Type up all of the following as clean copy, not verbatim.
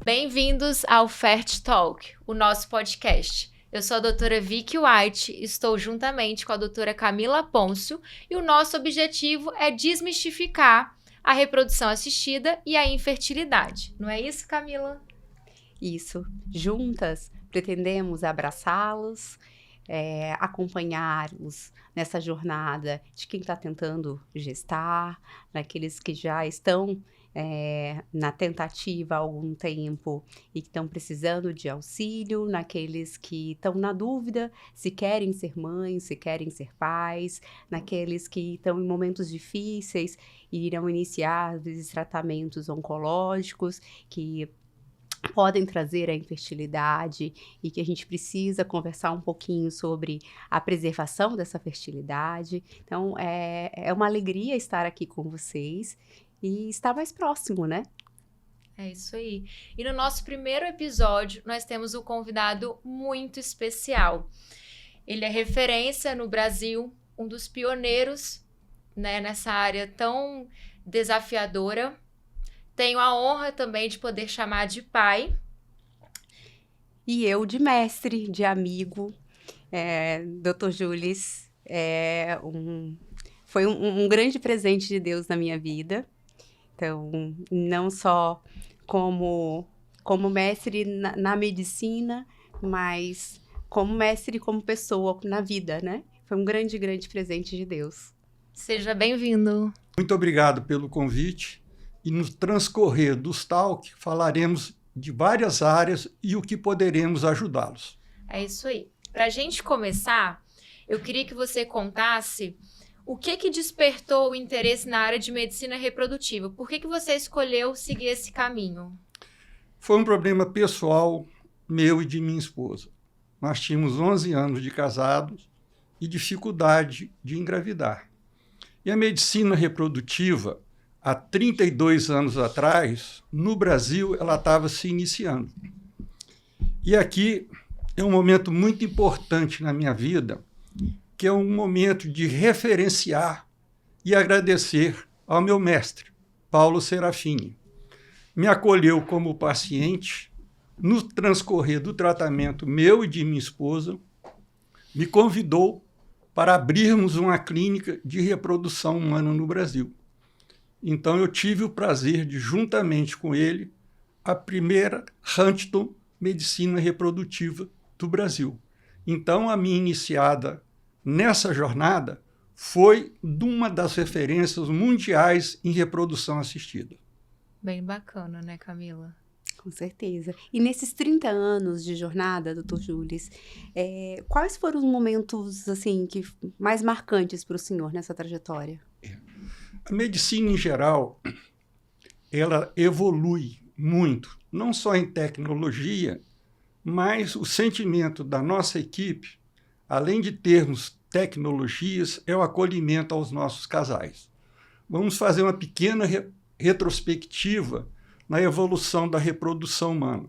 Bem-vindos ao Fert Talk, o nosso podcast. Eu sou a doutora Vicky White, estou juntamente com a doutora Camila Pôncio e o nosso objetivo é desmistificar a reprodução assistida e a infertilidade. Não é isso, Camila? Isso. Juntas, pretendemos abraçá-los, acompanhá-los nessa jornada de quem está tentando gestar, daqueles que já estão na tentativa há algum tempo e que estão precisando de auxílio, naqueles que estão na dúvida se querem ser mães, se querem ser pais, naqueles que estão em momentos difíceis e irão iniciar, às vezes, tratamentos oncológicos que podem trazer a infertilidade e que a gente precisa conversar um pouquinho sobre a preservação dessa fertilidade. Então, é uma alegria estar aqui com vocês e estar mais próximo, né? É isso aí. E no nosso primeiro episódio, nós temos um convidado muito especial. Ele é referência no Brasil, um dos pioneiros, né, nessa área tão desafiadora. Tenho a honra também de poder chamar de pai. E eu de mestre, de amigo. Dr. Jules foi um grande presente de Deus na minha vida. Então, não só como mestre na medicina, mas como mestre e como pessoa na vida, né? Foi um grande, grande presente de Deus. Seja bem-vindo. Muito obrigado pelo convite. E no transcorrer dos talks, falaremos de várias áreas e o que poderemos ajudá-los. É isso aí. Para a gente começar, eu queria que você contasse o que despertou o interesse na área de medicina reprodutiva. Por que você escolheu seguir esse caminho? Foi um problema pessoal meu e de minha esposa. Nós tínhamos 11 anos de casados e dificuldade de engravidar. E a medicina reprodutiva, há 32 anos atrás, no Brasil, ela estava se iniciando. E aqui é um momento muito importante na minha vida, que é um momento de referenciar e agradecer ao meu mestre, Paulo Serafini. Me acolheu como paciente no transcorrer do tratamento meu e de minha esposa, me convidou para abrirmos uma clínica de reprodução humana no Brasil. Então, eu tive o prazer de, juntamente com ele, a primeira Huntington Medicina Reprodutiva do Brasil. Então, a minha iniciada nessa jornada foi de uma das referências mundiais em reprodução assistida. Bem bacana, né, Camila? Com certeza. E nesses 30 anos de jornada, doutor Jules, quais foram os momentos assim, mais marcantes para o senhor nessa trajetória? A medicina, em geral, ela evolui muito, não só em tecnologia, mas o sentimento da nossa equipe, além de termos tecnologias, é o acolhimento aos nossos casais. Vamos fazer uma pequena retrospectiva na evolução da reprodução humana.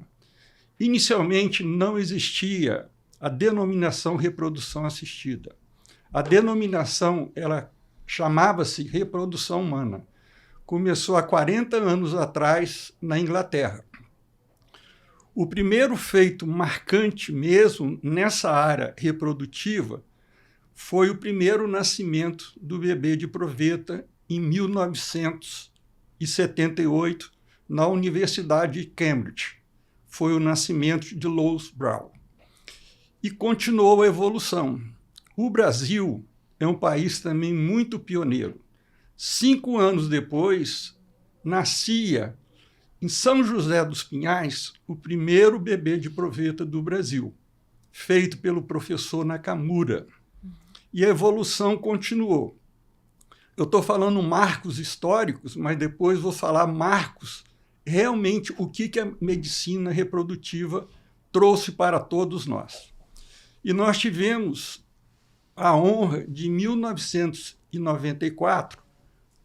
Inicialmente, não existia a denominação reprodução assistida. A denominação, ela chamava-se reprodução humana. Começou há 40 anos atrás na Inglaterra. O primeiro feito marcante mesmo nessa área reprodutiva foi o primeiro nascimento do bebê de proveta em 1978 na Universidade de Cambridge. Foi o nascimento de Louis Brown. E continuou a evolução. O Brasil é um país também muito pioneiro. 5 anos depois, nascia em São José dos Pinhais o primeiro bebê de proveta do Brasil, feito pelo professor Nakamura. E a evolução continuou. Eu estou falando marcos históricos, mas depois vou falar marcos, realmente o que a medicina reprodutiva trouxe para todos nós. E nós tivemos a honra de, em 1994,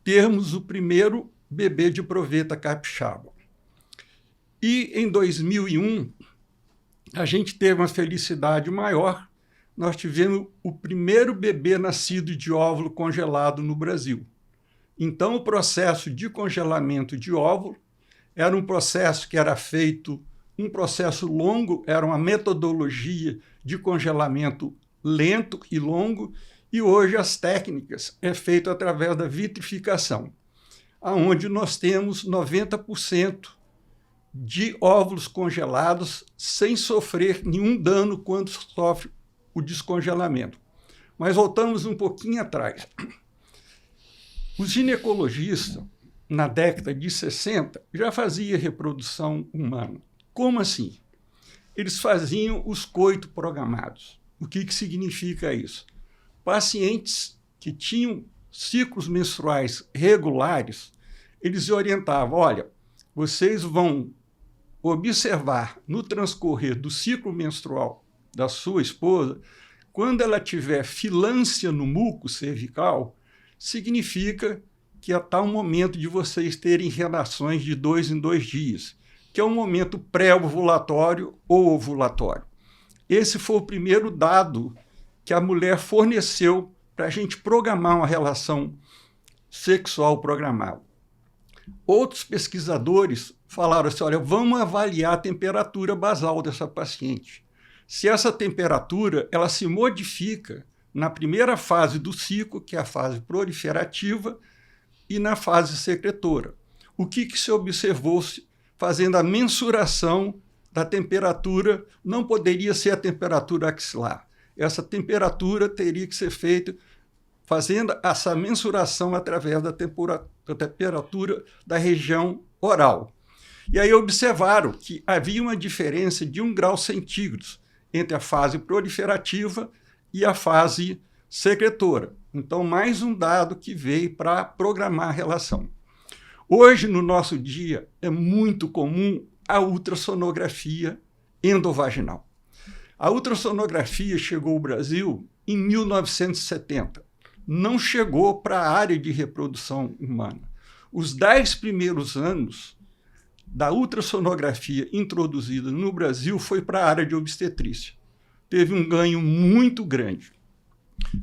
termos o primeiro bebê de proveta capixaba. E em 2001, a gente teve uma felicidade maior. Nós tivemos o primeiro bebê nascido de óvulo congelado no Brasil. Então, o processo de congelamento de óvulo era um processo que era feito, um processo longo, era uma metodologia de congelamento lento e longo, e hoje as técnicas é feito através da vitrificação, onde nós temos 90% de óvulos congelados sem sofrer nenhum dano quando sofre o descongelamento. Mas voltamos um pouquinho atrás. Os ginecologistas, na década de 60, já faziam reprodução humana. Como assim? Eles faziam os coitos programados. O que significa isso? Pacientes que tinham ciclos menstruais regulares, eles orientavam, olha, vocês vão observar no transcorrer do ciclo menstrual da sua esposa, quando ela tiver filância no muco cervical, significa que está o momento de vocês terem relações de 2 em 2 dias, que é um momento pré-ovulatório ou ovulatório. Esse foi o primeiro dado que a mulher forneceu para a gente programar uma relação sexual programada. Outros pesquisadores falaram assim, olha, vamos avaliar a temperatura basal dessa paciente. Se essa temperatura ela se modifica na primeira fase do ciclo, que é a fase proliferativa, e na fase secretora. O que se observou fazendo a mensuração da temperatura? Não poderia ser a temperatura axilar. Essa temperatura teria que ser feita fazendo essa mensuração através da temperatura da região oral. E aí observaram que havia uma diferença de 1 grau centígrados entre a fase proliferativa e a fase secretora. Então, mais um dado que veio para programar a relação. Hoje, no nosso dia, é muito comum a ultrassonografia endovaginal. A ultrassonografia chegou ao Brasil em 1970. Não chegou para a área de reprodução humana. Os 10 primeiros anos da ultrassonografia introduzida no Brasil foi para a área de obstetrícia. Teve um ganho muito grande.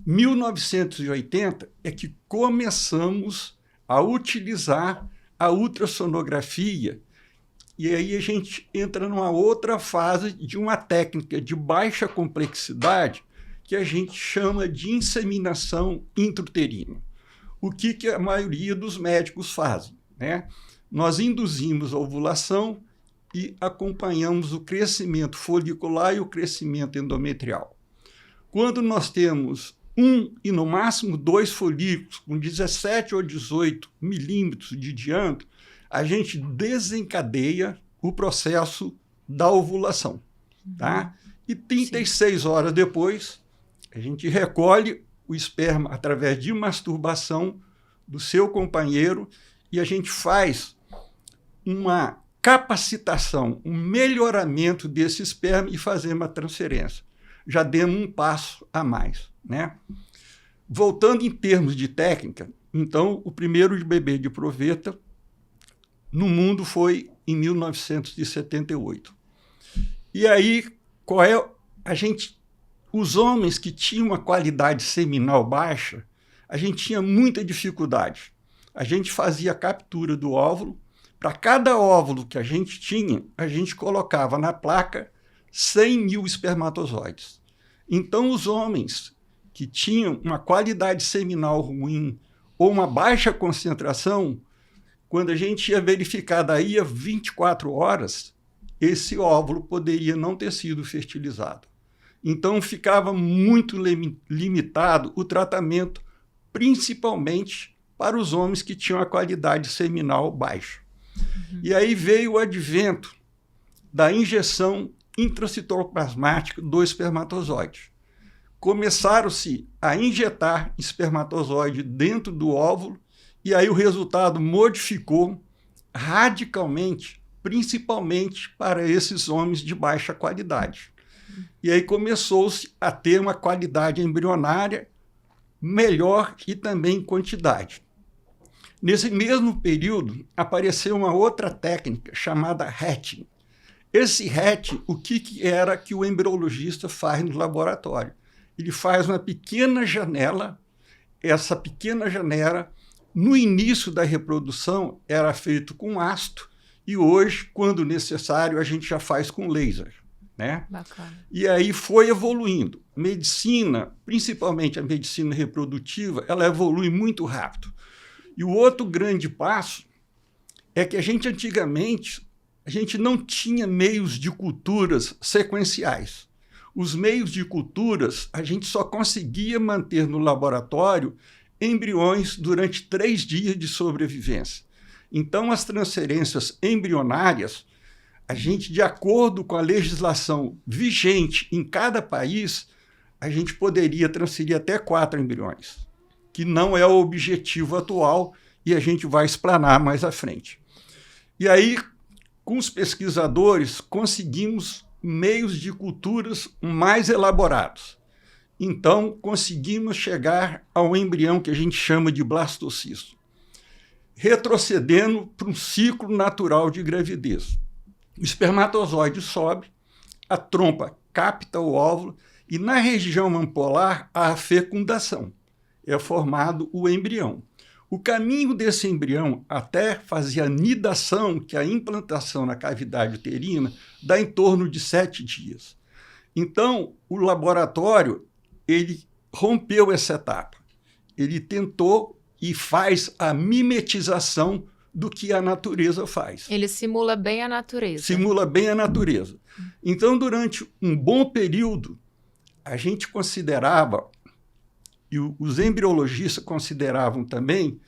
1980 é que começamos a utilizar a ultrassonografia e aí a gente entra numa outra fase de uma técnica de baixa complexidade que a gente chama de inseminação intrauterina. O que a maioria dos médicos fazem, né? Nós induzimos a ovulação e acompanhamos o crescimento folicular e o crescimento endometrial. Quando nós temos 1 e no máximo 2 folículos com 17 ou 18 milímetros de diâmetro, a gente desencadeia o processo da ovulação. Tá? E 36 horas depois, a gente recolhe o esperma através de masturbação do seu companheiro e a gente faz uma capacitação, um melhoramento desse esperma e fazer uma transferência. Já demos um passo a mais, né? Voltando em termos de técnica, então, o primeiro bebê de proveta no mundo foi em 1978. E aí, os homens que tinham uma qualidade seminal baixa, a gente tinha muita dificuldade. A gente fazia a captura do óvulo. Para cada óvulo que a gente tinha, a gente colocava na placa 100 mil espermatozoides. Então, os homens que tinham uma qualidade seminal ruim ou uma baixa concentração, quando a gente ia verificar daí a 24 horas, esse óvulo poderia não ter sido fertilizado. Então, ficava muito limitado o tratamento, principalmente para os homens que tinham a qualidade seminal baixa. E aí veio o advento da injeção intracitoplasmática do espermatozoide. Começaram-se a injetar espermatozoide dentro do óvulo e aí o resultado modificou radicalmente, principalmente para esses homens de baixa qualidade. E aí começou-se a ter uma qualidade embrionária melhor e também quantidade. Nesse mesmo período, apareceu uma outra técnica chamada hatching. Esse hatching, o que era que o embriologista faz no laboratório? Ele faz uma pequena janela, essa pequena janela, no início da reprodução, era feito com ácido, e hoje, quando necessário, a gente já faz com laser, né? Bacana. E aí foi evoluindo. Medicina, principalmente a medicina reprodutiva, ela evolui muito rápido. E o outro grande passo é que antigamente, a gente não tinha meios de culturas sequenciais. Os meios de culturas, a gente só conseguia manter no laboratório embriões durante 3 dias de sobrevivência. Então, as transferências embrionárias, a gente, de acordo com a legislação vigente em cada país, a gente poderia transferir até 4 embriões, que não é o objetivo atual e a gente vai explanar mais à frente. E aí, com os pesquisadores, conseguimos meios de culturas mais elaborados. Então, conseguimos chegar ao embrião que a gente chama de blastocisto, retrocedendo para um ciclo natural de gravidez. O espermatozoide sobe, a trompa capta o óvulo e na região ampolar há a fecundação. É formado o embrião. O caminho desse embrião até fazer a nidação, que é a implantação na cavidade uterina, dá em torno de 7 dias. Então, o laboratório ele rompeu essa etapa. Ele tentou e faz a mimetização do que a natureza faz. Ele simula bem a natureza. Simula bem a natureza. Então, durante um bom período, a gente considerava, e os embriologistas consideravam também,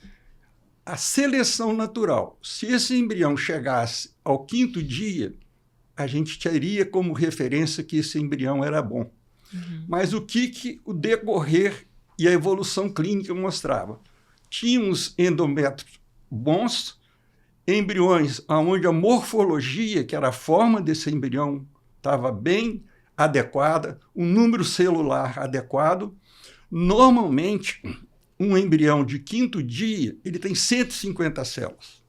a seleção natural. Se esse embrião chegasse ao 5º dia, a gente teria como referência que esse embrião era bom. Mas o que o decorrer e a evolução clínica mostrava? Tínhamos endométrios bons, embriões onde a morfologia, que era a forma desse embrião, estava bem adequada, um número celular adequado. Normalmente, um embrião de 5º dia, ele tem 150 células.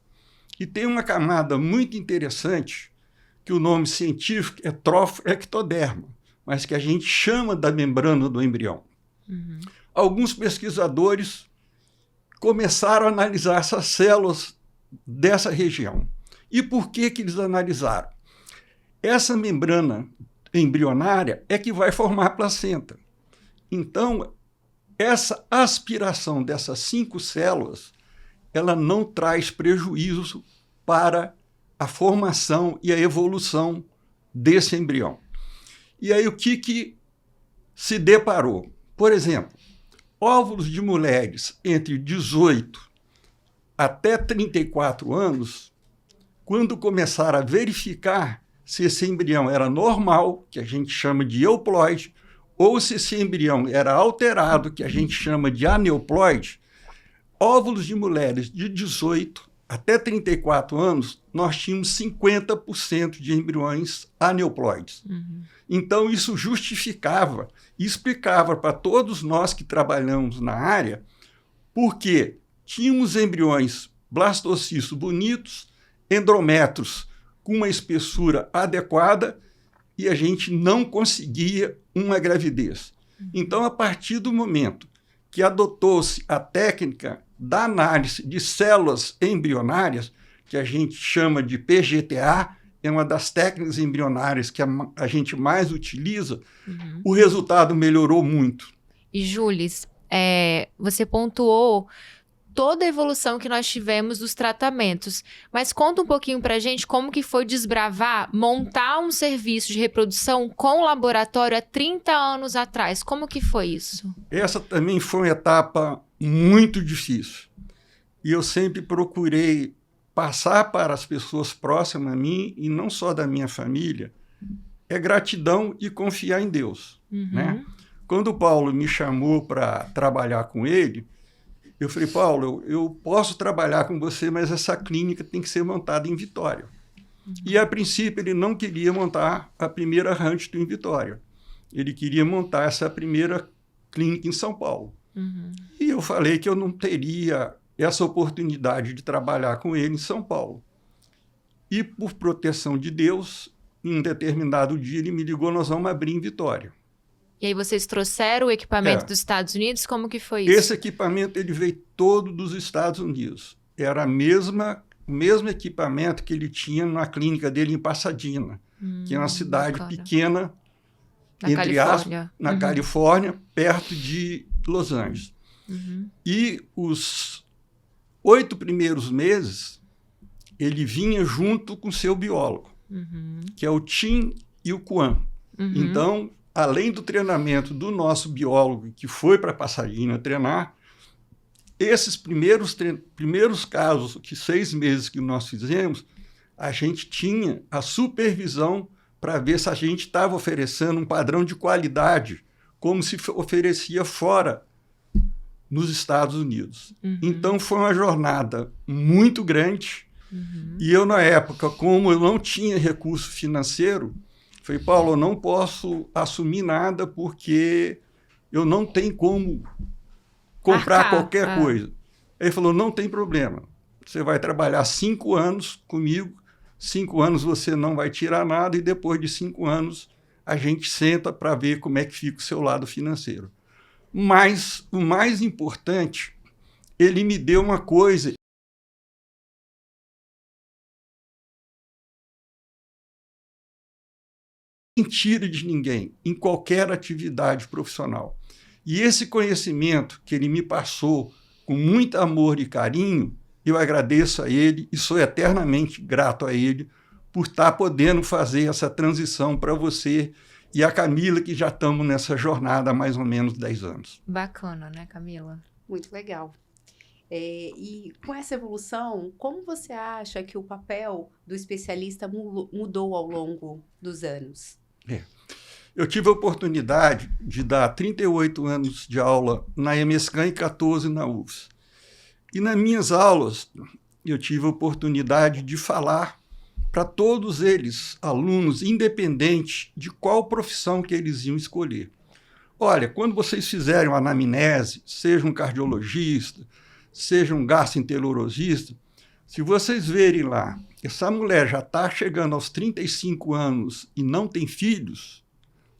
E tem uma camada muito interessante, que o nome científico é trofectoderma, mas que a gente chama da membrana do embrião. Alguns pesquisadores começaram a analisar essas células dessa região. E por que eles analisaram? Essa membrana embrionária é que vai formar a placenta. Então, essa aspiração dessas 5 células, ela não traz prejuízo para a formação e a evolução desse embrião. E aí o que se deparou? Por exemplo, óvulos de mulheres entre 18 até 34 anos, quando começaram a verificar se esse embrião era normal, que a gente chama de euploide, ou se esse embrião era alterado, que a gente chama de aneuploide, óvulos de mulheres de 18 até 34 anos, nós tínhamos 50% de embriões aneuploides. Então, isso justificava e explicava para todos nós que trabalhamos na área porque tínhamos embriões blastocistos bonitos, endométrios com uma espessura adequada e a gente não conseguia uma gravidez. Então, a partir do momento que adotou-se a técnica da análise de células embrionárias, que a gente chama de PGTA, é uma das técnicas embrionárias que a gente mais utiliza, o resultado melhorou muito. E, Júlis, você pontuou toda a evolução que nós tivemos dos tratamentos, mas conta um pouquinho pra gente como que foi desbravar, montar um serviço de reprodução com laboratório há 30 anos atrás. Como que foi isso? Essa também foi uma etapa muito difícil. E eu sempre procurei passar para as pessoas próximas a mim, e não só da minha família, é gratidão e confiar em Deus. Né? Quando o Paulo me chamou para trabalhar com ele, eu falei, Paulo, eu posso trabalhar com você, mas essa clínica tem que ser montada em Vitória. E, a princípio, ele não queria montar a primeira Huntington em Vitória. Ele queria montar essa primeira clínica em São Paulo. E eu falei que eu não teria essa oportunidade de trabalhar com ele em São Paulo. E, por proteção de Deus, em um determinado dia ele me ligou, nós vamos abrir em Vitória. E aí vocês trouxeram o equipamento dos Estados Unidos? Como que foi isso? Esse equipamento ele veio todo dos Estados Unidos. Era o mesmo equipamento que ele tinha na clínica dele em Pasadena, que é uma cidade pequena, entre aspas, na Califórnia, perto de Los Angeles. E os 8 primeiros meses, ele vinha junto com seu biólogo, que é o Tim e o Quan. Então, além do treinamento do nosso biólogo, que foi para Pasadena treinar, esses primeiros casos, que 6 meses que nós fizemos, a gente tinha a supervisão para ver se a gente estava oferecendo um padrão de qualidade, como se oferecia fora, nos Estados Unidos. Então, foi uma jornada muito grande. E eu, na época, como eu não tinha recurso financeiro, falei, Paulo, eu não posso assumir nada porque eu não tenho como comprar qualquer coisa. Ele falou, não tem problema. Você vai trabalhar 5 anos comigo, 5 anos você não vai tirar nada e depois de 5 anos a gente senta para ver como é que fica o seu lado financeiro. Mas o mais importante, ele me deu uma coisa. Mentira de ninguém, em qualquer atividade profissional. E esse conhecimento que ele me passou com muito amor e carinho, eu agradeço a ele e sou eternamente grato a ele por estar podendo fazer essa transição para você e a Camila, que já estamos nessa jornada há mais ou menos 10 anos. Bacana, né, Camila? Muito legal. E com essa evolução, como você acha que o papel do especialista mudou ao longo dos anos? Eu tive a oportunidade de dar 38 anos de aula na EMESCAN e 14 na UFS. E nas minhas aulas, eu tive a oportunidade de falar para todos eles, alunos, independente de qual profissão que eles iam escolher. Olha, quando vocês fizerem uma anamnese, seja um cardiologista, seja um gastroenterologista, se vocês verem lá, essa mulher já está chegando aos 35 anos e não tem filhos,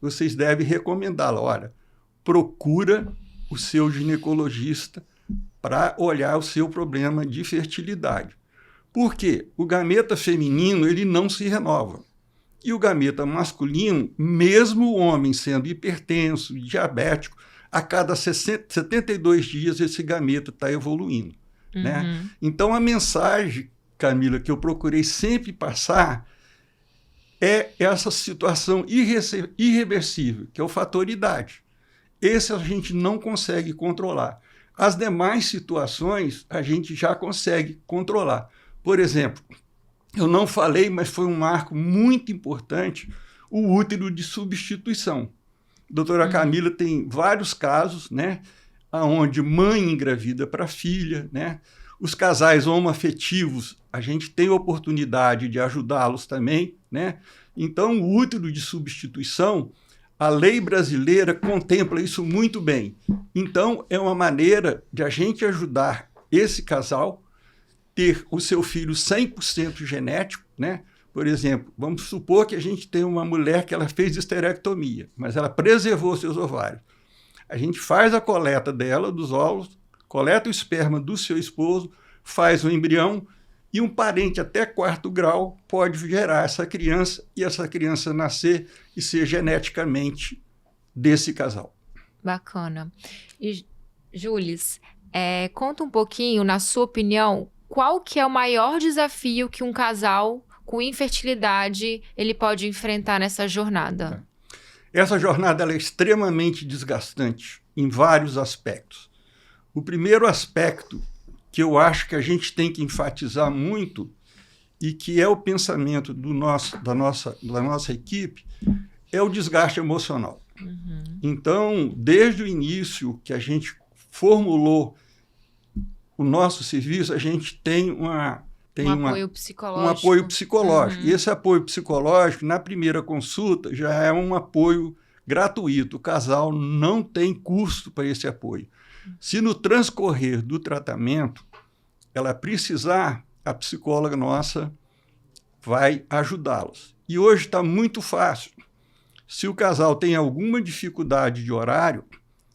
vocês devem recomendá-la. Olha, procura o seu ginecologista para olhar o seu problema de fertilidade. Por quê? O gameta feminino ele não se renova. E o gameta masculino, mesmo o homem sendo hipertenso, diabético, a cada 72 dias esse gameta está evoluindo. Né? Então, a mensagem, Camila, que eu procurei sempre passar é essa situação irreversível, que é o fator idade. Esse a gente não consegue controlar. As demais situações a gente já consegue controlar. Por exemplo, eu não falei, mas foi um marco muito importante, o útero de substituição. A doutora Camila tem vários casos, né, onde mãe engravida para filha, né? Os casais homoafetivos, a gente tem a oportunidade de ajudá-los também, né? Então, o útero de substituição, a lei brasileira contempla isso muito bem. Então, é uma maneira de a gente ajudar esse casal ter o seu filho 100% genético, né? Por exemplo, vamos supor que a gente tem uma mulher que ela fez esterectomia, mas ela preservou seus ovários. A gente faz a coleta dela, dos óvulos, coleta o esperma do seu esposo, faz o embrião e um parente até 4º grau pode gerar essa criança e essa criança nascer e ser geneticamente desse casal. Bacana. E, Júlis, conta um pouquinho, na sua opinião, qual que é o maior desafio que um casal com infertilidade ele pode enfrentar nessa jornada? Essa jornada ela é extremamente desgastante em vários aspectos. O primeiro aspecto que eu acho que a gente tem que enfatizar muito e que é o pensamento da nossa equipe é o desgaste emocional. Então, desde o início que a gente formulou o nosso serviço, a gente tem um apoio psicológico. E esse apoio psicológico, na primeira consulta, já é um apoio gratuito. O casal não tem custo para esse apoio. Se no transcorrer do tratamento ela precisar, a psicóloga nossa vai ajudá-los. E hoje está muito fácil. Se o casal tem alguma dificuldade de horário,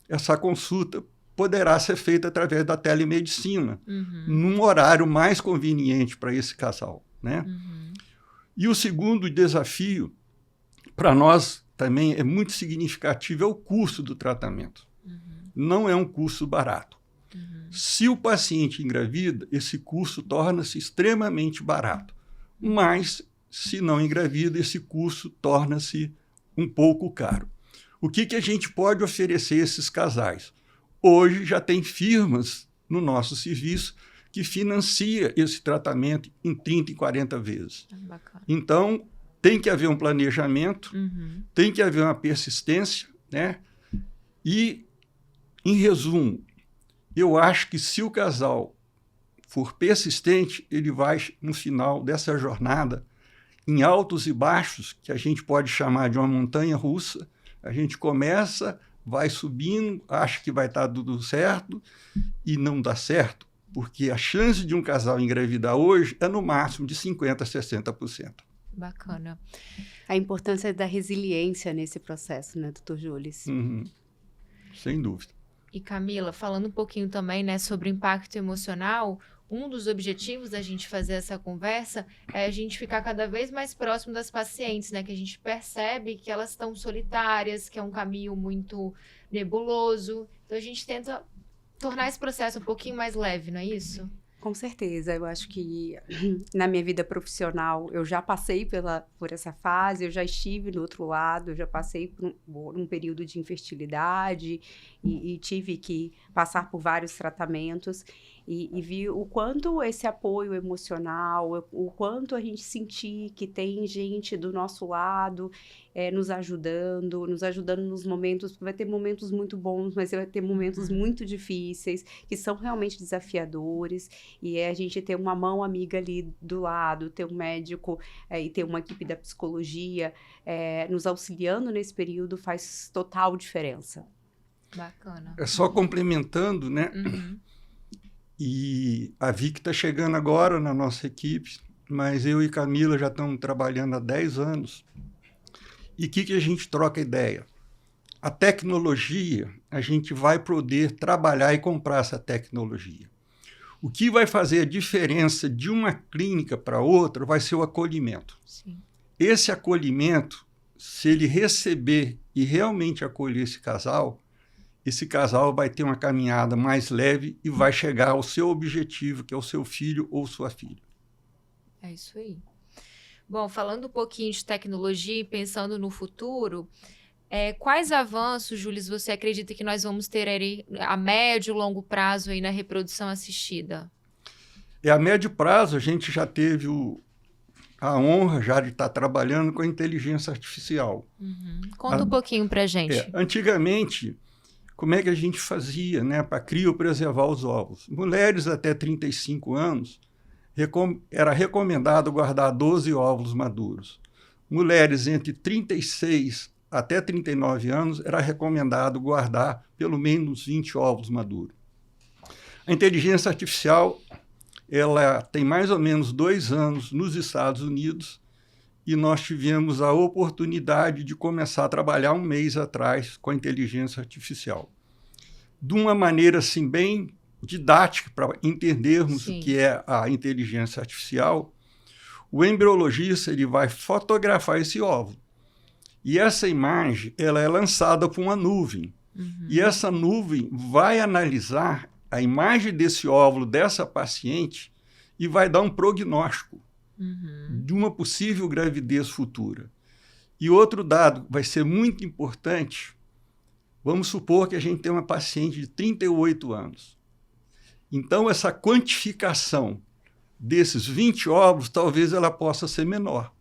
essa consulta poderá ser feita através da telemedicina, num horário mais conveniente para esse casal, né? E o segundo desafio, para nós também é muito significativo, é o custo do tratamento. Não é um custo barato. Se o paciente engravida, esse custo torna-se extremamente barato. Mas, se não engravida, esse custo torna-se um pouco caro. O que a gente pode oferecer a esses casais? Hoje já tem firmas no nosso serviço que financia esse tratamento em 30 e 40 vezes. Bacana. Então, tem que haver um planejamento, tem que haver uma persistência, né? E, em resumo, eu acho que se o casal for persistente, ele vai, no final dessa jornada, em altos e baixos, que a gente pode chamar de uma montanha russa, a gente começa, vai subindo, acha que vai estar tudo certo e não dá certo, porque a chance de um casal engravidar hoje é no máximo de 50% a 60%. Bacana. A importância da resiliência nesse processo, né, doutor Jules? Sem dúvida. E Camila, falando um pouquinho também, né, sobre o impacto emocional, um dos objetivos da gente fazer essa conversa é a gente ficar cada vez mais próximo das pacientes, né, que a gente percebe que elas estão solitárias, que é um caminho muito nebuloso. Então a gente tenta tornar esse processo um pouquinho mais leve, não é isso? Com certeza, eu acho que na minha vida profissional eu já passei por essa fase, eu já estive do outro lado, eu já passei por um período de infertilidade e tive que passar por vários tratamentos e vi o quanto esse apoio emocional, o quanto a gente sentir que tem gente do nosso lado nos ajudando nos momentos, porque vai ter momentos muito bons, mas vai ter momentos muito difíceis, que são realmente desafiadores, e a gente ter uma mão amiga ali do lado, ter um médico e ter uma equipe da psicologia nos auxiliando nesse período faz total diferença. Bacana. É só complementando, né? E a Vicky está chegando agora na nossa equipe, mas eu e Camila já estamos trabalhando há 10 anos. E o que a gente troca ideia? A tecnologia, a gente vai poder trabalhar e comprar essa tecnologia. O que vai fazer a diferença de uma clínica para outra vai ser o acolhimento. Sim. Esse acolhimento, se ele receber e realmente acolher esse casal vai ter uma caminhada mais leve e vai chegar ao seu objetivo, que é o seu filho ou sua filha. É isso aí. Bom, falando um pouquinho de tecnologia e pensando no futuro, quais avanços, Júlio, você acredita que nós vamos ter aí a médio e longo prazo aí na reprodução assistida? A médio prazo, a gente já teve a honra já de estar trabalhando com a inteligência artificial. Conta um pouquinho para a gente. Antigamente, como é que a gente fazia, né, para criopreservar os ovos? Mulheres até 35 anos, era recomendado guardar 12 óvulos maduros. Mulheres entre 36 até 39 anos, era recomendado guardar pelo menos 20 óvulos maduros. A inteligência artificial, ela tem mais ou menos 2 anos nos Estados Unidos e nós tivemos a oportunidade de começar a trabalhar 1 mês atrás com a inteligência artificial. De uma maneira assim, bem didática, para entendermos o que é a inteligência artificial, o embriologista ele vai fotografar esse óvulo. E essa imagem ela é lançada para uma nuvem. E essa nuvem vai analisar a imagem desse óvulo dessa paciente e vai dar um prognóstico de uma possível gravidez futura. E outro dado vai ser muito importante, vamos supor que a gente tem uma paciente de 38 anos. Então, essa quantificação desses 20 óvulos, talvez ela possa ser menor.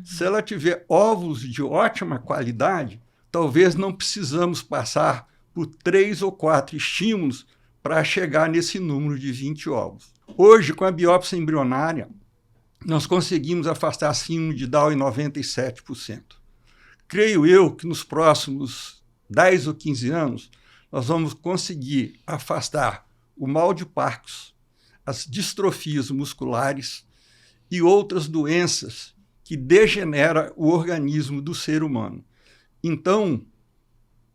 Se ela tiver óvulos de ótima qualidade, talvez não precisamos passar por 3 ou 4 estímulos para chegar nesse número de 20 óvulos. Hoje, com a biópsia embrionária, nós conseguimos afastar a síndrome de Down em 97%. Creio eu que nos próximos 10 ou 15 anos, nós vamos conseguir afastar o mal de Parkinson, as distrofias musculares e outras doenças que degeneram o organismo do ser humano. Então,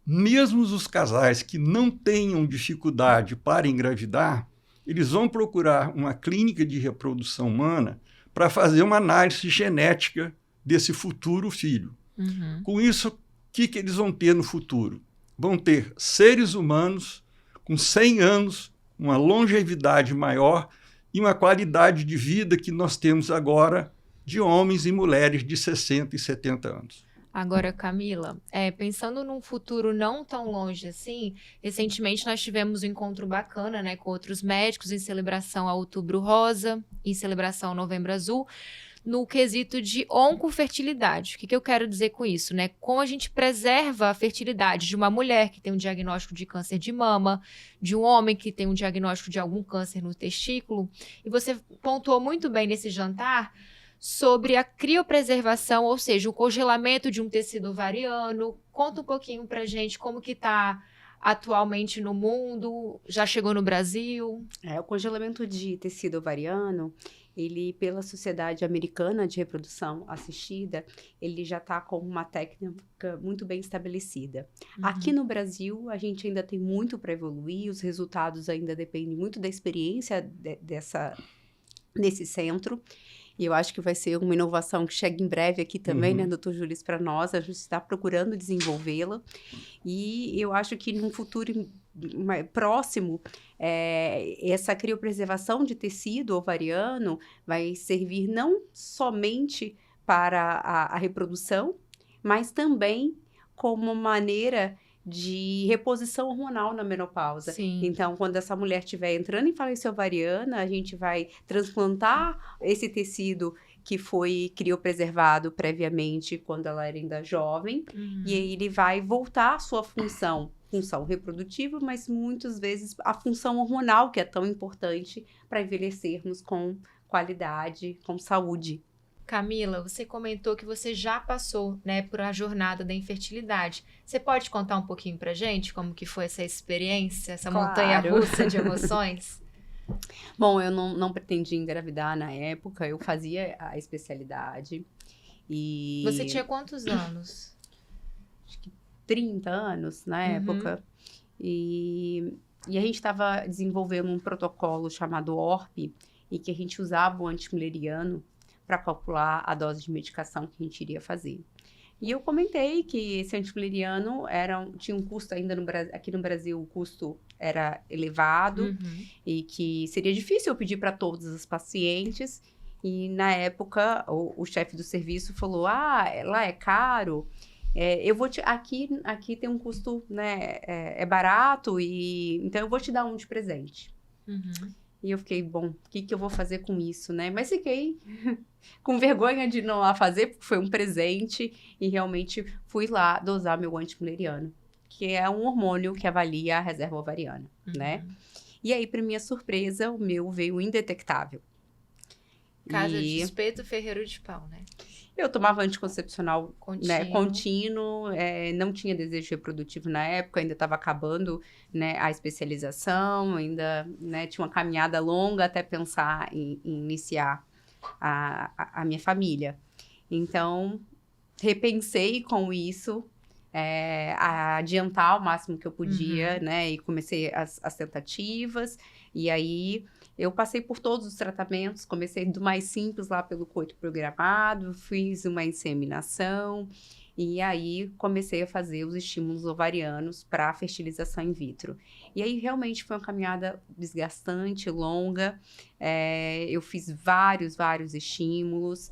mesmo os casais que não tenham dificuldade para engravidar, eles vão procurar uma clínica de reprodução humana para fazer uma análise genética desse futuro filho. Uhum. Com isso, o que eles vão ter no futuro? Vão ter seres humanos com 100 anos, uma longevidade maior e uma qualidade de vida que nós temos agora de homens e mulheres de 60 e 70 anos. Agora, Camila, pensando num futuro não tão longe assim, recentemente nós tivemos um encontro bacana, né, com outros médicos em celebração ao Outubro Rosa, em celebração ao Novembro Azul, no quesito de oncofertilidade. O que eu quero dizer com isso, né? Como a gente preserva a fertilidade de uma mulher que tem um diagnóstico de câncer de mama, de um homem que tem um diagnóstico de algum câncer no testículo. E você pontuou muito bem nesse jantar sobre a criopreservação, ou seja, o congelamento de um tecido ovariano. Conta um pouquinho pra gente como que está atualmente no mundo, já chegou no Brasil? O congelamento de tecido ovariano, ele, pela Sociedade Americana de Reprodução Assistida, ele já está com uma técnica muito bem estabelecida. Uhum. Aqui no Brasil, a gente ainda tem muito para evoluir, os resultados ainda dependem muito da experiência desse centro. E eu acho que vai ser uma inovação que chega em breve aqui também, né, doutor Júlio, para nós. A gente está procurando desenvolvê-la. E eu acho que num futuro próximo, essa criopreservação de tecido ovariano vai servir não somente para a reprodução, mas também como maneira de reposição hormonal na menopausa. Sim. Então, quando essa mulher estiver entrando em falência ovariana, a gente vai transplantar esse tecido que foi criopreservado previamente quando ela era ainda jovem, e aí ele vai voltar à sua função reprodutiva, mas muitas vezes a função hormonal, que é tão importante para envelhecermos com qualidade, com saúde. Camila, você comentou que você já passou, né, por a jornada da infertilidade. Você pode contar um pouquinho pra gente como que foi essa experiência, essa montanha-russa de emoções? Bom, eu não pretendia engravidar na época, eu fazia a especialidade e... Você tinha quantos anos? Acho que 30 anos na época. E a gente estava desenvolvendo um protocolo chamado ORP, e que a gente usava o antimileriano para calcular a dose de medicação que a gente iria fazer. E eu comentei que esse antimileriano tinha um custo ainda aqui no Brasil, o custo era elevado e que seria difícil eu pedir para todos os pacientes. E na época, o chefe do serviço falou, lá é caro, eu vou aqui tem um custo, né, é barato, então eu vou te dar um de presente. E eu fiquei, bom, o que eu vou fazer com isso, né? Mas fiquei com vergonha de não lá fazer, porque foi um presente. E realmente fui lá dosar meu antimileriano, que é um hormônio que avalia a reserva ovariana, né? E aí, para minha surpresa, o meu veio indetectável. Casa de espeto, ferreiro de pau, né? Eu tomava anticoncepcional contínuo, não tinha desejo reprodutivo na época, ainda estava acabando, né, a especialização, ainda, né, tinha uma caminhada longa até pensar em iniciar a minha família. Então, repensei com isso, a adiantar o máximo que eu podia, né, e comecei as tentativas, e aí... Eu passei por todos os tratamentos, comecei do mais simples lá pelo coito programado, fiz uma inseminação e aí comecei a fazer os estímulos ovarianos para a fertilização in vitro. E aí realmente foi uma caminhada desgastante, longa, eu fiz vários estímulos,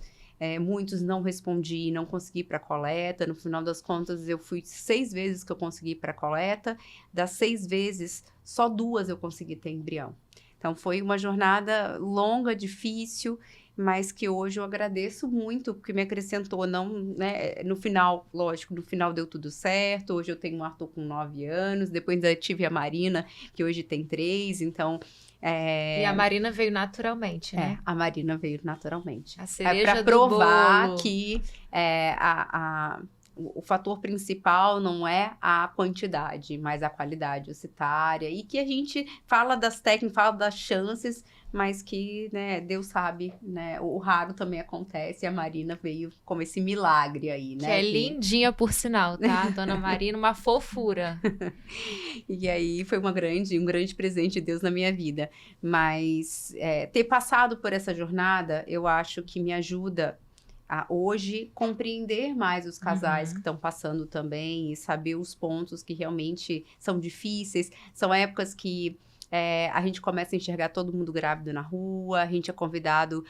muitos não respondi, não consegui ir para a coleta. No final das contas, eu fui 6 vezes que eu consegui ir para a coleta, das 6 vezes, só 2 eu consegui ter embrião. Então, foi uma jornada longa, difícil, mas que hoje eu agradeço muito, porque me acrescentou, no final, lógico, no final deu tudo certo. Hoje eu tenho um Arthur com 9 anos, depois ainda tive a Marina, que hoje tem 3, então... E a Marina veio naturalmente, né? A Marina veio naturalmente. A cereja para provar do bolo. que o fator principal não é a quantidade, mas a qualidade ocitária, e que a gente fala das técnicas, fala das chances, mas que, né, Deus sabe, né, o raro também acontece, e a Marina veio como esse milagre aí, né? Que é lindinha, por sinal, tá? Dona Marina, uma fofura. E aí foi um grande presente de Deus na minha vida. Mas ter passado por essa jornada, eu acho que me ajuda a hoje compreender mais os casais que estão passando também e saber os pontos que realmente são difíceis. São épocas que a gente começa a enxergar todo mundo grávido na rua, a gente é convidado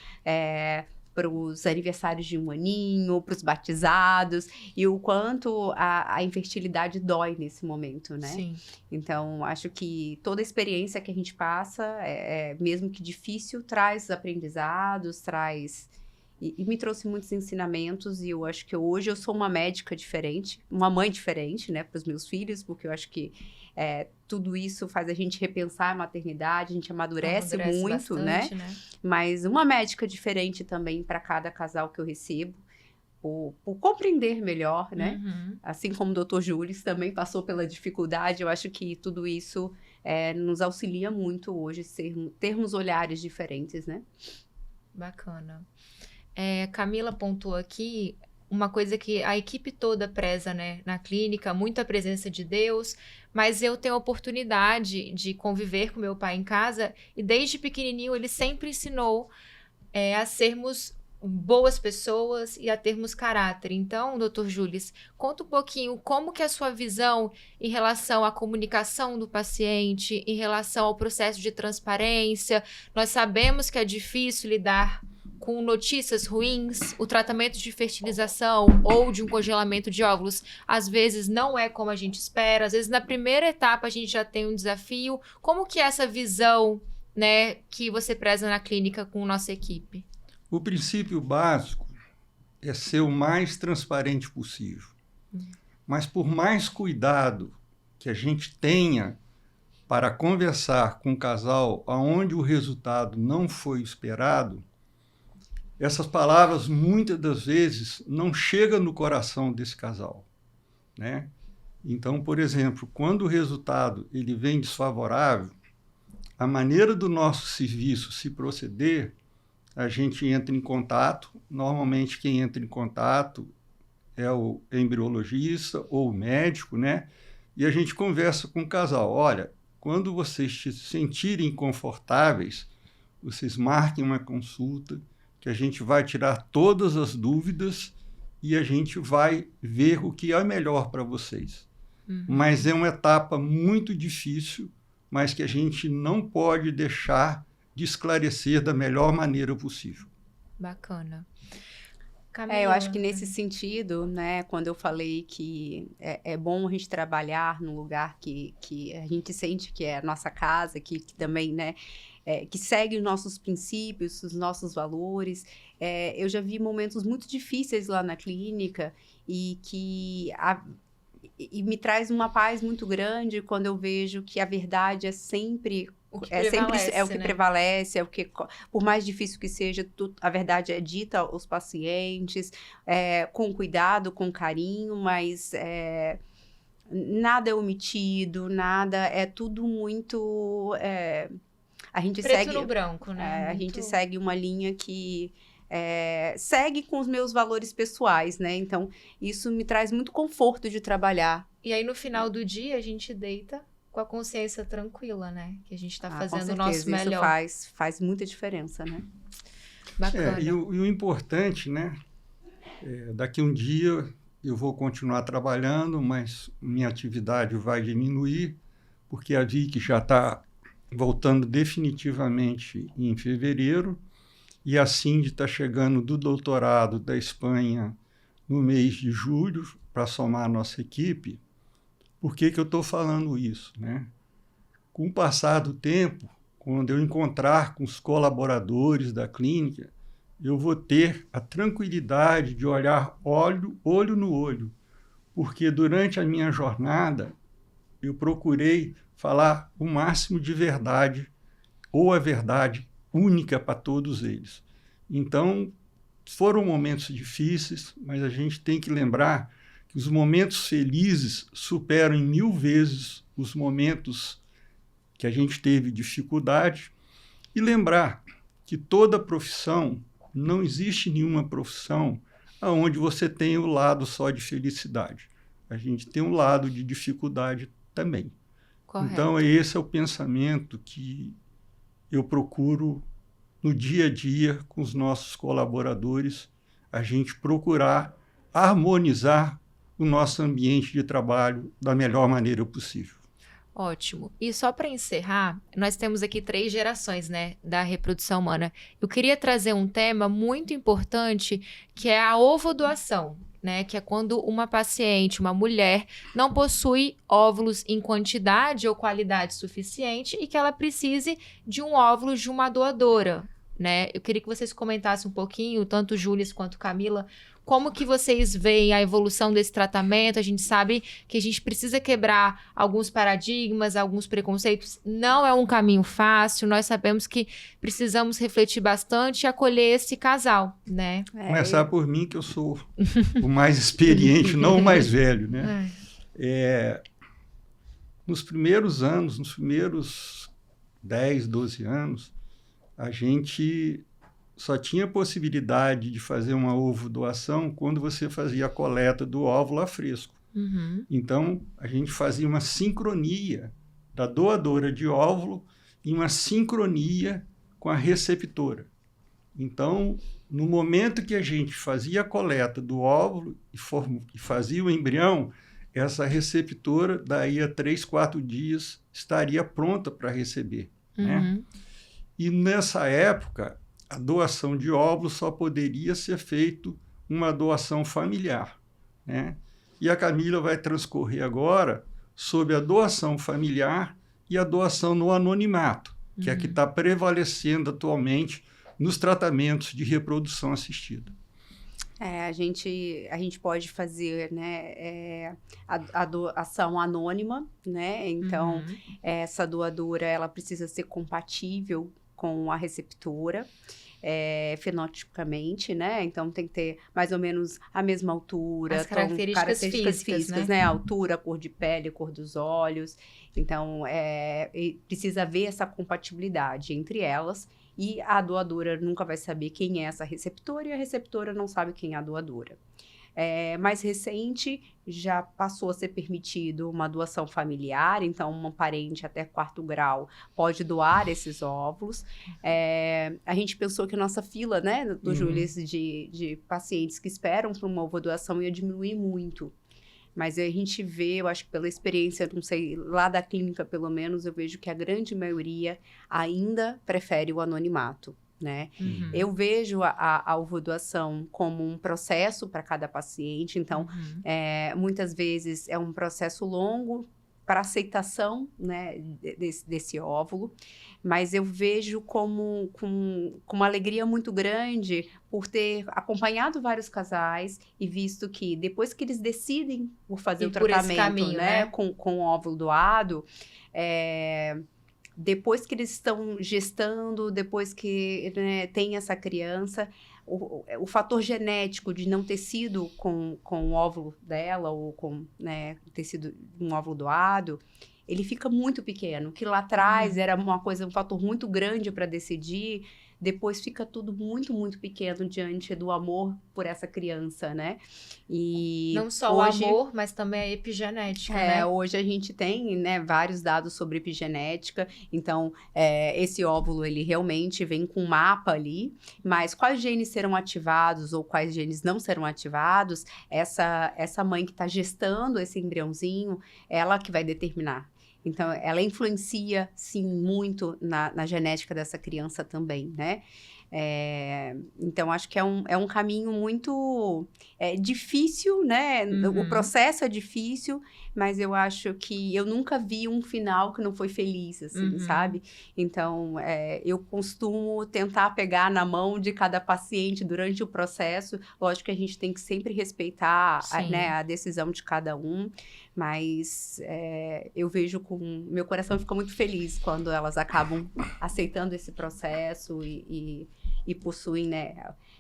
para os aniversários de 1 aninho, para os batizados, e o quanto a infertilidade dói nesse momento, né? Sim. Então, acho que toda a experiência que a gente passa, mesmo que difícil, traz aprendizados, traz... E me trouxe muitos ensinamentos, e eu acho que hoje eu sou uma médica diferente, uma mãe diferente, né, para os meus filhos, porque eu acho que tudo isso faz a gente repensar a maternidade, a gente amadurece muito, bastante, né? Mas uma médica diferente também para cada casal que eu recebo, por compreender melhor, né? Assim como o Dr. Júlio também passou pela dificuldade, eu acho que tudo isso nos auxilia muito hoje, termos olhares diferentes, né? Bacana. Camila pontuou aqui uma coisa que a equipe toda preza, né, na clínica, muita presença de Deus, mas eu tenho a oportunidade de conviver com meu pai em casa, e desde pequenininho ele sempre ensinou a sermos boas pessoas e a termos caráter. Então, Dr. Júlio, conta um pouquinho como que é a sua visão em relação à comunicação do paciente, em relação ao processo de transparência. Nós sabemos que é difícil lidar com notícias ruins, o tratamento de fertilização ou de um congelamento de óvulos, às vezes não é como a gente espera, às vezes na primeira etapa a gente já tem um desafio. Como que é essa visão, né, que você preza na clínica com nossa equipe? O princípio básico é ser o mais transparente possível. Mas por mais cuidado que a gente tenha para conversar com um casal onde o resultado não foi esperado, essas palavras, muitas das vezes, não chegam no coração desse casal, né? Então, por exemplo, quando o resultado ele vem desfavorável, a maneira do nosso serviço se proceder, a gente entra em contato. Normalmente, quem entra em contato é o embriologista ou o médico, né? E a gente conversa com o casal. Olha, quando vocês se sentirem confortáveis, vocês marquem uma consulta, que a gente vai tirar todas as dúvidas e a gente vai ver o que é melhor para vocês. Mas é uma etapa muito difícil, mas que a gente não pode deixar de esclarecer da melhor maneira possível. Bacana. Eu acho que nesse sentido, né, quando eu falei que é bom a gente trabalhar num lugar que a gente sente que é a nossa casa, que também, né, que segue os nossos princípios, os nossos valores. Eu já vi momentos muito difíceis lá na clínica e me traz uma paz muito grande quando eu vejo que a verdade é sempre o que prevalece, é o que, por mais difícil que seja, a verdade é dita aos pacientes, com cuidado, com carinho, mas nada é omitido, nada, é tudo muito... a gente preto segue no branco, né? A gente segue uma linha que segue com os meus valores pessoais, né? Então, isso me traz muito conforto de trabalhar. E aí, no final do dia, a gente deita com a consciência tranquila, né? Que a gente está fazendo o nosso melhor. Isso faz muita diferença, né? Bacana. E o importante, né? Daqui um dia eu vou continuar trabalhando, mas minha atividade vai diminuir, porque a Vicky já está voltando definitivamente em fevereiro, e a Cindy está chegando do doutorado da Espanha no mês de julho para somar a nossa equipe. Por que eu estou falando isso, né? Com o passar do tempo, quando eu encontrar com os colaboradores da clínica, eu vou ter a tranquilidade de olhar olho no olho, porque durante a minha jornada eu procurei falar o máximo de verdade, ou a verdade única para todos eles. Então, foram momentos difíceis, mas a gente tem que lembrar que os momentos felizes superam em 1000 vezes os momentos que a gente teve dificuldade, e lembrar que toda profissão, não existe nenhuma profissão onde você tem o lado só de felicidade. A gente tem um lado de dificuldade também. Correto. Então, esse é o pensamento que eu procuro no dia a dia com os nossos colaboradores, a gente procurar harmonizar o nosso ambiente de trabalho da melhor maneira possível. Ótimo. E só para encerrar, nós temos aqui 3 gerações, né, da reprodução humana. Eu queria trazer um tema muito importante, que é a ovodoação, né, que é quando uma paciente, uma mulher, não possui óvulos em quantidade ou qualidade suficiente e que ela precise de um óvulo de uma doadora, né? Eu queria que vocês comentassem um pouquinho, tanto Júlia quanto Camila, como que vocês veem a evolução desse tratamento. A gente sabe que a gente precisa quebrar alguns paradigmas, alguns preconceitos. Não é um caminho fácil. Nós sabemos que precisamos refletir bastante e acolher esse casal, né? Começar por mim, que eu sou o mais experiente, não o mais velho, né? Nos primeiros anos, nos primeiros 10, 12 anos, a gente só tinha possibilidade de fazer uma ovodoação quando você fazia a coleta do óvulo a fresco. Uhum. Então, a gente fazia uma sincronia da doadora de óvulo e uma sincronia com a receptora. Então, no momento que a gente fazia a coleta do óvulo e fazia o embrião, essa receptora, daí a 3, 4 dias, estaria pronta para receber. Uhum. Né? E nessa época, a doação de óvulos só poderia ser feito uma doação familiar, né? E a Camila vai transcorrer agora sobre a doação familiar e a doação no anonimato, que é a que está prevalecendo atualmente nos tratamentos de reprodução assistida. A gente pode fazer, né, a doação anônima, né? Então, essa doadora ela precisa ser compatível com a receptora, fenotipicamente, né? Então, tem que ter mais ou menos a mesma altura. As características físicas, né? A altura, a cor de pele, a cor dos olhos. Então, precisa haver essa compatibilidade entre elas. E a doadora nunca vai saber quem é essa receptora e a receptora não sabe quem é a doadora. Mais recente, já passou a ser permitido uma doação familiar, então uma parente até 4º grau pode doar esses óvulos. A gente pensou que a nossa fila, né, do Júlio, de pacientes que esperam por uma ovodoação ia diminuir muito. Mas a gente vê, eu acho que pela experiência, não sei, lá da clínica pelo menos, eu vejo que a grande maioria ainda prefere o anonimato, né? Eu vejo a ovodoação como um processo para cada paciente, então, muitas vezes é um processo longo para aceitação, né, desse óvulo, mas eu vejo com uma alegria muito grande por ter acompanhado vários casais e visto que depois que eles decidem por fazer o tratamento, caminho, né? com o óvulo doado, depois que eles estão gestando, depois que, né, tem essa criança, o fator genético de não ter sido com o óvulo dela ou com, né, ter sido um óvulo doado, ele fica muito pequeno. Que lá atrás era um fator muito grande para decidir, depois fica tudo muito, muito pequeno diante do amor por essa criança, né? E não só hoje, o amor, mas também a epigenética, né? Hoje a gente tem, né, vários dados sobre epigenética, então esse óvulo, ele realmente vem com um mapa ali, mas quais genes serão ativados ou quais genes não serão ativados, essa mãe que está gestando esse embriãozinho, ela que vai determinar. Então, ela influencia, sim, muito na genética dessa criança também, né? Então, acho que é um caminho muito difícil, né? O processo é difícil, mas eu acho que eu nunca vi um final que não foi feliz, assim, sabe? Então, eu costumo tentar pegar na mão de cada paciente durante o processo. Lógico que a gente tem que sempre respeitar a decisão de cada um, mas eu vejo meu coração fica muito feliz quando elas acabam aceitando esse processo e possuem, né,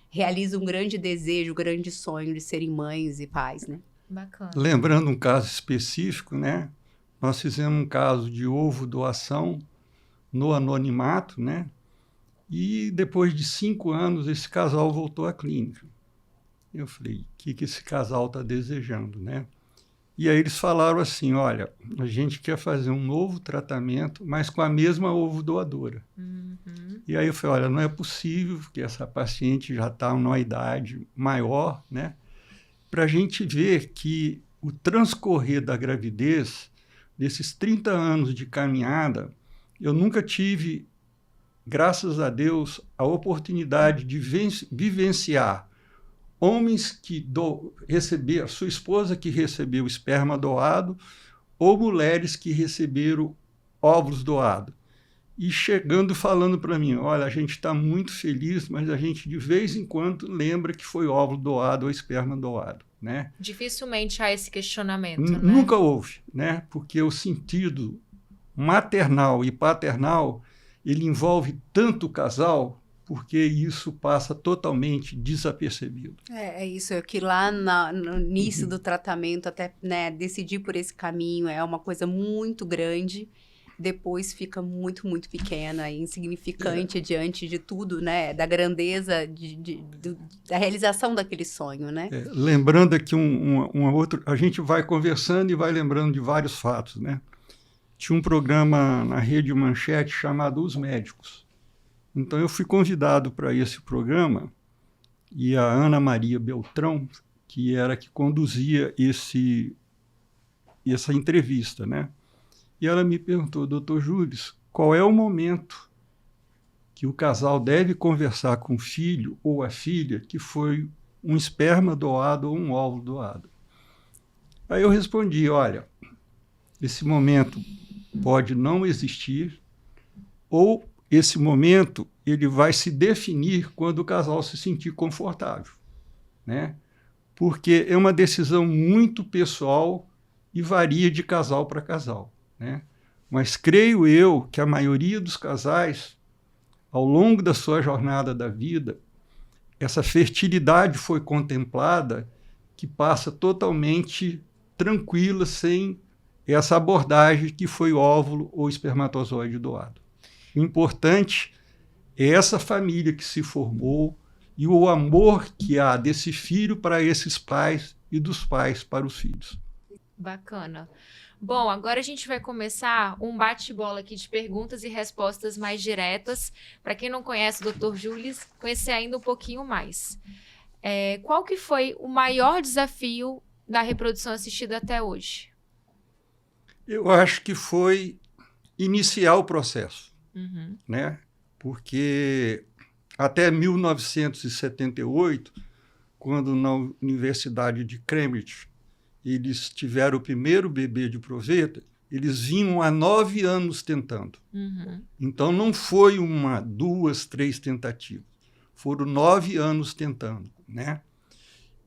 realizam um grande desejo, um grande sonho de serem mães e pais, né? Bacana. Lembrando um caso específico, né? Nós fizemos um caso de ovo doação no anonimato, né? E depois de 5 anos, esse casal voltou à clínica. Eu falei, o que esse casal está desejando, né? E aí eles falaram assim, olha, a gente quer fazer um novo tratamento, mas com a mesma ovo doadora. E aí eu falei, olha, não é possível, porque essa paciente já está numa idade maior, né? Para a gente ver que o transcorrer da gravidez, desses 30 anos de caminhada, eu nunca tive, graças a Deus, a oportunidade de vivenciar homens que receberam, sua esposa que recebeu esperma doado, ou mulheres que receberam óvulos doados. E chegando falando para mim, olha, a gente está muito feliz, mas a gente de vez em quando lembra que foi óvulo doado ou esperma doado, né? Dificilmente há esse questionamento, né? Nunca houve, né? Porque o sentido maternal e paternal, ele envolve tanto o casal, porque isso passa totalmente desapercebido. É isso, é que lá no início do tratamento, até, né, decidir por esse caminho é uma coisa muito grande, depois fica muito, muito pequena e insignificante diante de tudo, né, da grandeza, da realização daquele sonho, né? Lembrando aqui uma outra, a gente vai conversando e vai lembrando de vários fatos, né? Tinha um programa na Rede Manchete chamado Os Médicos. Então, eu fui convidado para esse programa e a Ana Maria Beltrão, que era que conduzia essa entrevista, né? E ela me perguntou, doutor Júlio, qual é o momento que o casal deve conversar com o filho ou a filha que foi um esperma doado ou um óvulo doado? Aí eu respondi, olha, esse momento pode não existir ou esse momento ele vai se definir quando o casal se sentir confortável, né? Porque é uma decisão muito pessoal e varia de casal para casal, né? Mas creio eu que a maioria dos casais, ao longo da sua jornada da vida, essa fertilidade foi contemplada que passa totalmente tranquila, sem essa abordagem que foi óvulo ou espermatozoide doado. O importante é essa família que se formou e o amor que há desse filho para esses pais e dos pais para os filhos. Bacana. Bom, agora a gente vai começar um bate-bola aqui de perguntas e respostas mais diretas. Para quem não conhece o Dr. Júlio, conhecer ainda um pouquinho mais. Qual que foi o maior desafio da reprodução assistida até hoje? Eu acho que foi iniciar o processo, Uhum. né? Porque até 1978, quando na Universidade de Cambridge eles tiveram o primeiro bebê de proveta, eles vinham há 9 anos tentando. Uhum. Então não foi 1, 2, 3 tentativas. Foram 9 anos tentando, né?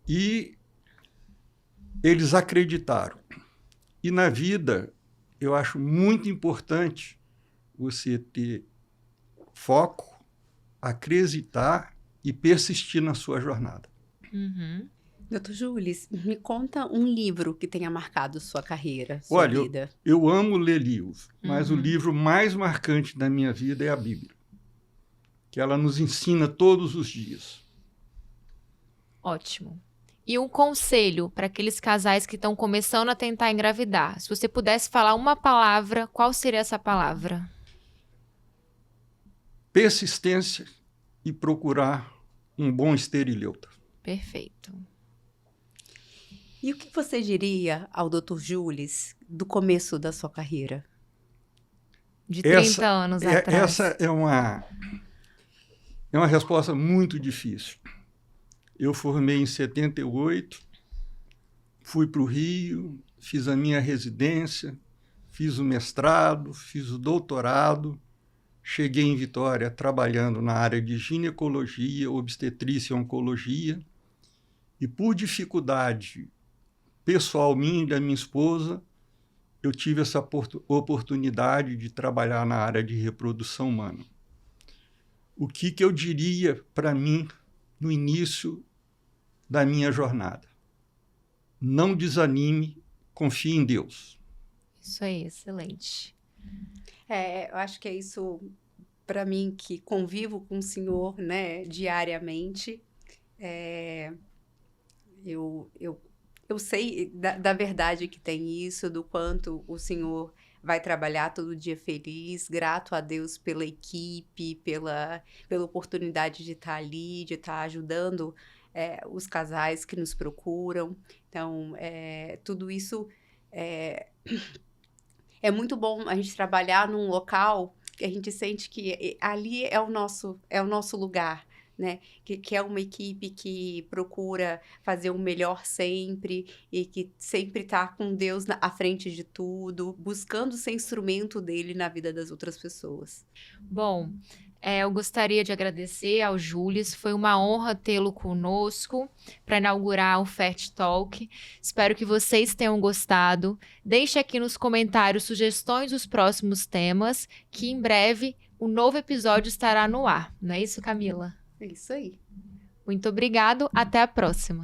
E eles acreditaram. E na vida, eu acho muito importante você ter foco, acreditar e persistir na sua jornada. Uhum. Doutor Júlio, me conta um livro que tenha marcado sua carreira, sua Olha, vida. Eu amo ler livros, mas o Uhum. livro mais marcante da minha vida é a Bíblia, que ela nos ensina todos os dias. Ótimo. E um conselho para aqueles casais que estão começando a tentar engravidar. Se você pudesse falar uma palavra, qual seria essa palavra? Persistência e procurar um bom esterileuta. Perfeito. E o que você diria ao Dr. Júlio do começo da sua carreira? De 30 anos atrás. Essa é uma resposta muito difícil. Eu formei em 78, fui para o Rio, fiz a minha residência, fiz o mestrado, fiz o doutorado, cheguei em Vitória trabalhando na área de ginecologia, obstetrícia e oncologia, e por dificuldade pessoal minha e da minha esposa, eu tive essa oportunidade de trabalhar na área de reprodução humana. O que eu diria para mim no início da minha jornada? não desanime, confie em Deus. Isso aí, excelente. Eu acho que é isso para mim que convivo com o Senhor, né, diariamente. Eu sei da verdade que tem isso, do quanto o Senhor vai trabalhar todo dia feliz, grato a Deus pela equipe, pela oportunidade de estar ali, de estar ajudando os casais que nos procuram. Então, tudo isso é muito bom a gente trabalhar num local que a gente sente que ali é o nosso lugar, né? Que é uma equipe que procura fazer o melhor sempre e que sempre está com Deus à frente de tudo, buscando ser instrumento dele na vida das outras pessoas. Bom, eu gostaria de agradecer ao Július, foi uma honra tê-lo conosco para inaugurar o Fert Talk. Espero que vocês tenham gostado. Deixe aqui nos comentários sugestões dos próximos temas, que em breve o novo episódio estará no ar. Não é isso, Camila? É isso aí. Muito obrigado, até a próxima.